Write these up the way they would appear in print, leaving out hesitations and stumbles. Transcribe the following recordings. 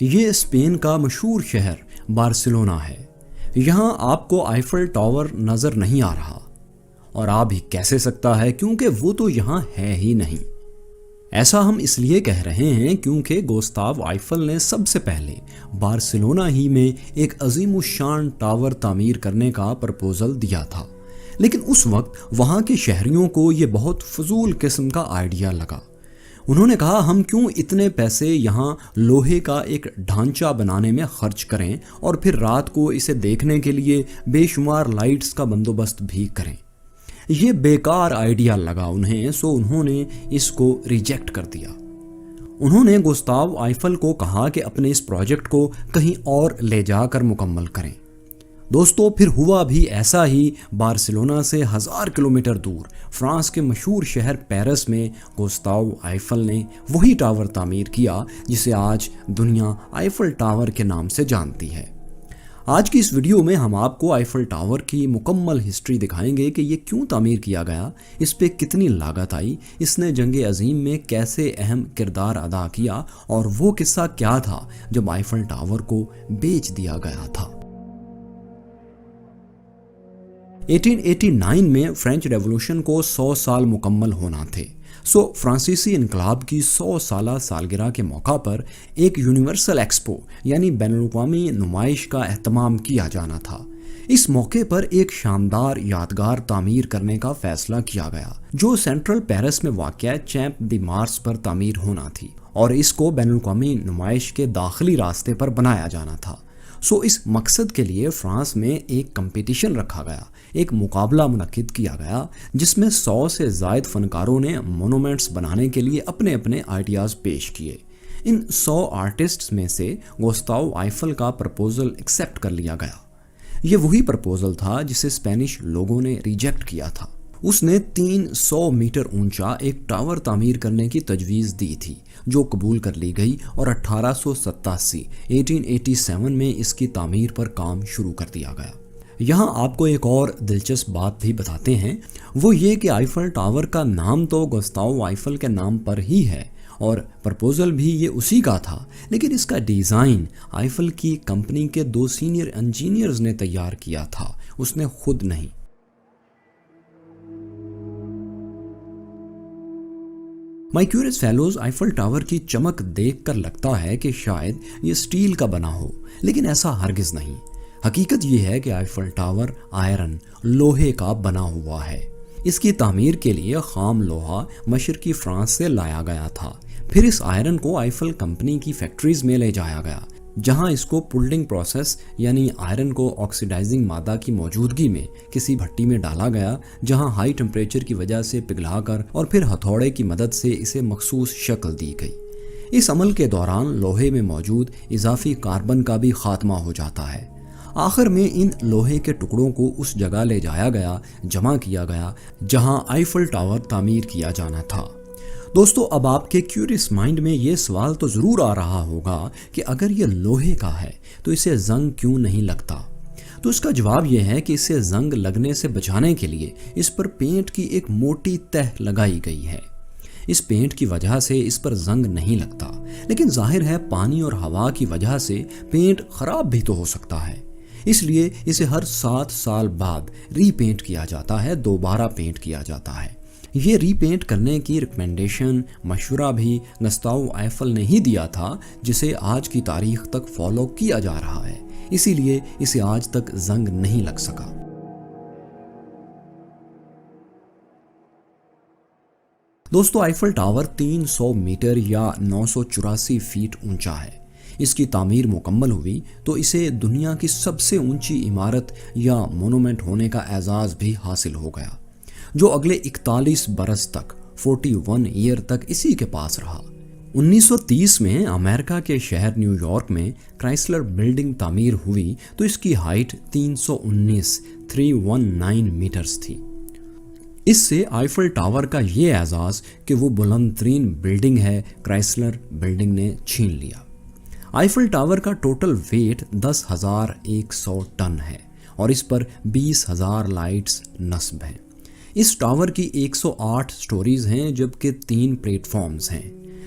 یہ اسپین کا مشہور شہر بارسلونا ہے۔ یہاں آپ کو آئیفل ٹاور نظر نہیں آ رہا، اور آ بھی کیسے سکتا ہے کیونکہ وہ تو یہاں ہے ہی نہیں۔ ایسا ہم اس لیے کہہ رہے ہیں کیونکہ گوستاو آئیفل نے سب سے پہلے بارسلونا ہی میں ایک عظیم الشان ٹاور تعمیر کرنے کا پرپوزل دیا تھا، لیکن اس وقت وہاں کے شہریوں کو یہ بہت فضول قسم کا آئیڈیا لگا۔ انہوں نے کہا ہم کیوں اتنے پیسے یہاں لوہے کا ایک ڈھانچہ بنانے میں خرچ کریں اور پھر رات کو اسے دیکھنے کے لیے بے شمار لائٹس کا بندوبست بھی کریں۔ یہ بیکار آئیڈیا لگا انہیں، سو انہوں نے اس کو ریجیکٹ کر دیا۔ انہوں نے گوستاو آئیفل کو کہا کہ اپنے اس پروجیکٹ کو کہیں اور لے جا کر مکمل کریں۔ دوستو پھر ہوا بھی ایسا ہی۔ بارسلونا سے 1000 کلومیٹر دور فرانس کے مشہور شہر پیرس میں گوستاو آئیفل نے وہی ٹاور تعمیر کیا جسے آج دنیا آئیفل ٹاور کے نام سے جانتی ہے۔ آج کی اس ویڈیو میں ہم آپ کو آئیفل ٹاور کی مکمل ہسٹری دکھائیں گے کہ یہ کیوں تعمیر کیا گیا، اس پہ کتنی لاگت آئی، اس نے جنگ عظیم میں کیسے اہم کردار ادا کیا، اور وہ قصہ کیا تھا جب آئیفل ٹاور کو بیچ دیا گیا تھا۔ 1889 میں فرینچ ریولوشن کو 100 سال مکمل ہونا تھے، سو فرانسیسی انقلاب کی 100 سالہ سالگرہ کے موقع پر ایک یونیورسل ایکسپو یعنی بین الاقوامی نمائش کا اہتمام کیا جانا تھا۔ اس موقع پر ایک شاندار یادگار تعمیر کرنے کا فیصلہ کیا گیا جو سینٹرل پیرس میں واقع چیمپ دی مارس پر تعمیر ہونا تھی، اور اس کو بین الاقوامی نمائش کے داخلی راستے پر بنایا جانا تھا۔ سو اس مقصد کے لیے فرانس میں ایک کمپٹیشن رکھا گیا، ایک مقابلہ منعقد کیا گیا جس میں 100 سے زائد فنکاروں نے مونومنٹس بنانے کے لیے اپنے اپنے آئیڈیاز پیش کیے۔ ان 100 آرٹسٹس میں سے گوستاو آئیفل کا پرپوزل ایکسیپٹ کر لیا گیا۔ یہ وہی پرپوزل تھا جسے اسپینش لوگوں نے ریجیکٹ کیا تھا۔ اس نے 300 میٹر اونچا ایک ٹاور تعمیر کرنے کی تجویز دی تھی جو قبول کر لی گئی، اور 1887 میں اس کی تعمیر پر کام شروع کر دیا گیا۔ یہاں آپ کو ایک اور دلچسپ بات بھی بتاتے ہیں، وہ یہ کہ آئیفل ٹاور کا نام تو گوستاو آئیفل کے نام پر ہی ہے اور پرپوزل بھی یہ اسی کا تھا، لیکن اس کا ڈیزائن آئیفل کی کمپنی کے 2 سینئر انجینئرز نے تیار کیا تھا، اس نے خود نہیں۔ مائی کیوریس فیلوز، آئیفل ٹاور کی چمک دیکھ کر لگتا ہے کہ شاید یہ اسٹیل کا بنا ہو، لیکن ایسا ہرگز نہیں۔ حقیقت یہ ہے کہ آئیفل ٹاور آئرن، لوہے کا بنا ہوا ہے۔ اس کی تعمیر کے لیے خام لوہا مشرقی فرانس سے لایا گیا تھا، پھر اس آئرن کو آئیفل کمپنی کی فیکٹریز میں لے جایا گیا جہاں اس کو پولڈنگ پروسیس یعنی آئرن کو آکسیڈائزنگ مادہ کی موجودگی میں کسی بھٹی میں ڈالا گیا جہاں ہائی ٹمپریچر کی وجہ سے پگھلا کر اور پھر ہتھوڑے کی مدد سے اسے مخصوص شکل دی گئی۔ اس عمل کے دوران لوہے میں موجود اضافی کاربن کا بھی خاتمہ ہو جاتا ہے۔ آخر میں ان لوہے کے ٹکڑوں کو اس جگہ لے جایا گیا، جمع کیا گیا جہاں آئیفل ٹاور تعمیر کیا جانا تھا۔ دوستو اب آپ کے کیوریس مائنڈ میں یہ سوال تو ضرور آ رہا ہوگا کہ اگر یہ لوہے کا ہے تو اسے زنگ کیوں نہیں لگتا؟ تو اس کا جواب یہ ہے کہ اسے زنگ لگنے سے بچانے کے لیے اس پر پینٹ کی ایک موٹی تہ لگائی گئی ہے۔ اس پینٹ کی وجہ سے اس پر زنگ نہیں لگتا، لیکن ظاہر ہے پانی اور ہوا کی وجہ سے پینٹ خراب بھی تو ہو سکتا ہے، اس لیے اسے ہر 7 سال بعد ری پینٹ کیا جاتا ہے، دوبارہ پینٹ کیا جاتا ہے۔ یہ ری پینٹ کرنے کی ریکمنڈیشن، مشورہ بھی گوستاو آئیفل نے ہی دیا تھا، جسے آج کی تاریخ تک فالو کیا جا رہا ہے، اسی لیے اسے آج تک زنگ نہیں لگ سکا۔ دوستو آئیفل ٹاور 300 میٹر یا 984 فیٹ اونچا ہے۔ اس کی تعمیر مکمل ہوئی تو اسے دنیا کی سب سے اونچی عمارت یا مونومنٹ ہونے کا اعزاز بھی حاصل ہو گیا، جو اگلے 41 برس تک 41 ایئر تک اسی کے پاس رہا۔ 1930 میں امریکہ کے شہر نیو یارک میں کرائسلر بلڈنگ تعمیر ہوئی تو اس کی ہائٹ 319 میٹرز تھی۔ اس سے آئیفل ٹاور کا یہ اعزاز کہ وہ بلند ترین بلڈنگ ہے، کرائسلر بلڈنگ نے چھین لیا۔ آئیفل ٹاور کا ٹوٹل ویٹ 10,100 ٹن ہے اور اس پر 20,000 لائٹس نصب ہیں۔ اس ٹاور کی 108 سٹوریز ہیں جبکہ 3 پلیٹ فارمز ہیں۔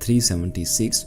376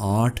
8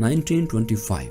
1925।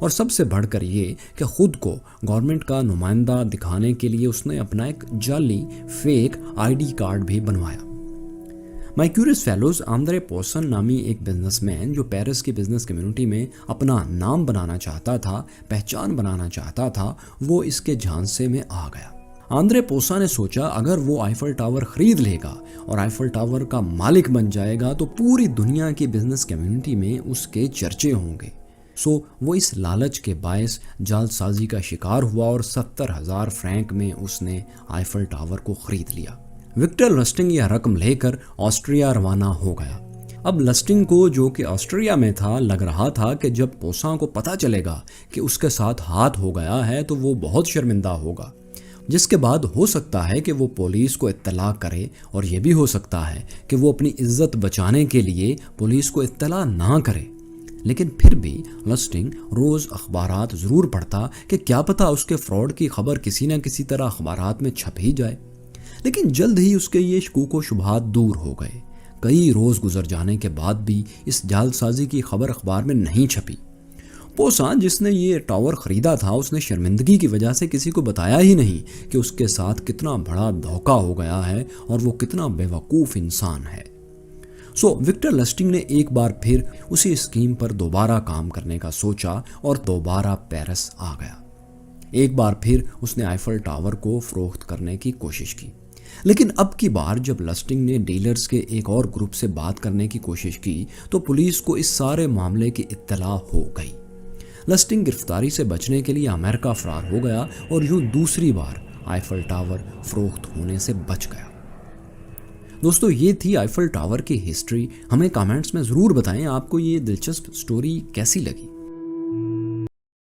اور سب سے بڑھ کر یہ کہ خود کو گورنمنٹ کا نمائندہ دکھانے کے لیے اس نے اپنا ایک جعلی فیک آئی ڈی کارڈ بھی بنوایا۔ مائی کیوریس فیلوز آندرے پوسن نامی ایک بزنس مین جو پیرس کی بزنس کمیونٹی میں اپنا نام بنانا چاہتا تھا، پہچان بنانا چاہتا تھا، وہ اس کے جھانسے میں آ گیا۔ آندرے پوسا نے سوچا اگر وہ آئیفل ٹاور خرید لے گا اور آئیفل ٹاور کا مالک بن جائے گا تو پوری دنیا کی بزنس کمیونٹی میں اس کے چرچے ہوں گے۔ وہ اس لالچ کے باعث جال سازی کا شکار ہوا اور 70,000 فرینک میں اس نے آئیفل ٹاور کو خرید لیا۔ وکٹر لسٹنگ یہ رقم لے کر آسٹریا روانہ ہو گیا۔ اب لسٹنگ کو، جو کہ آسٹریا میں تھا، لگ رہا تھا کہ جب پوسا کو پتہ چلے گا کہ اس کے ساتھ ہاتھ ہو گیا ہے تو وہ بہت شرمندہ ہوگا، جس کے بعد ہو سکتا ہے کہ وہ پولیس کو اطلاع کرے، اور یہ بھی ہو سکتا ہے کہ وہ اپنی عزت بچانے کے لیے پولیس کو اطلاع نہ کرے۔ لیکن پھر بھی لسٹنگ روز اخبارات ضرور پڑھتا کہ کیا پتہ اس کے فراڈ کی خبر کسی نہ کسی طرح اخبارات میں چھپ ہی جائے۔ لیکن جلد ہی اس کے یہ شکوک و شبہات دور ہو گئے۔ کئی روز گزر جانے کے بعد بھی اس جال سازی کی خبر اخبار میں نہیں چھپی۔ پوسا جس نے یہ ٹاور خریدا تھا، اس نے شرمندگی کی وجہ سے کسی کو بتایا ہی نہیں کہ اس کے ساتھ کتنا بڑا دھوکہ ہو گیا ہے اور وہ کتنا بے وقوف انسان ہے۔ وکٹر لسٹنگ نے ایک بار پھر اسی اسکیم پر دوبارہ کام کرنے کا سوچا اور دوبارہ پیرس آ گیا۔ ایک بار پھر اس نے آئیفل ٹاور کو فروخت کرنے کی کوشش کی، لیکن اب کی بار جب لسٹنگ نے ڈیلرز کے ایک اور گروپ سے بات کرنے کی کوشش کی تو پولیس کو اس سارے معاملے کی اطلاع ہو گئی۔ لسٹنگ گرفتاری سے بچنے کے لیے امریکہ فرار ہو گیا اور یوں دوسری بار آئیفل ٹاور فروخت ہونے سے بچ گیا۔ دوستو، یہ تھی آئیفل ٹاور کی ہسٹری۔ ہمیں کامنٹس میں ضرور بتائیں آپ کو یہ دلچسپ سٹوری کیسی لگی۔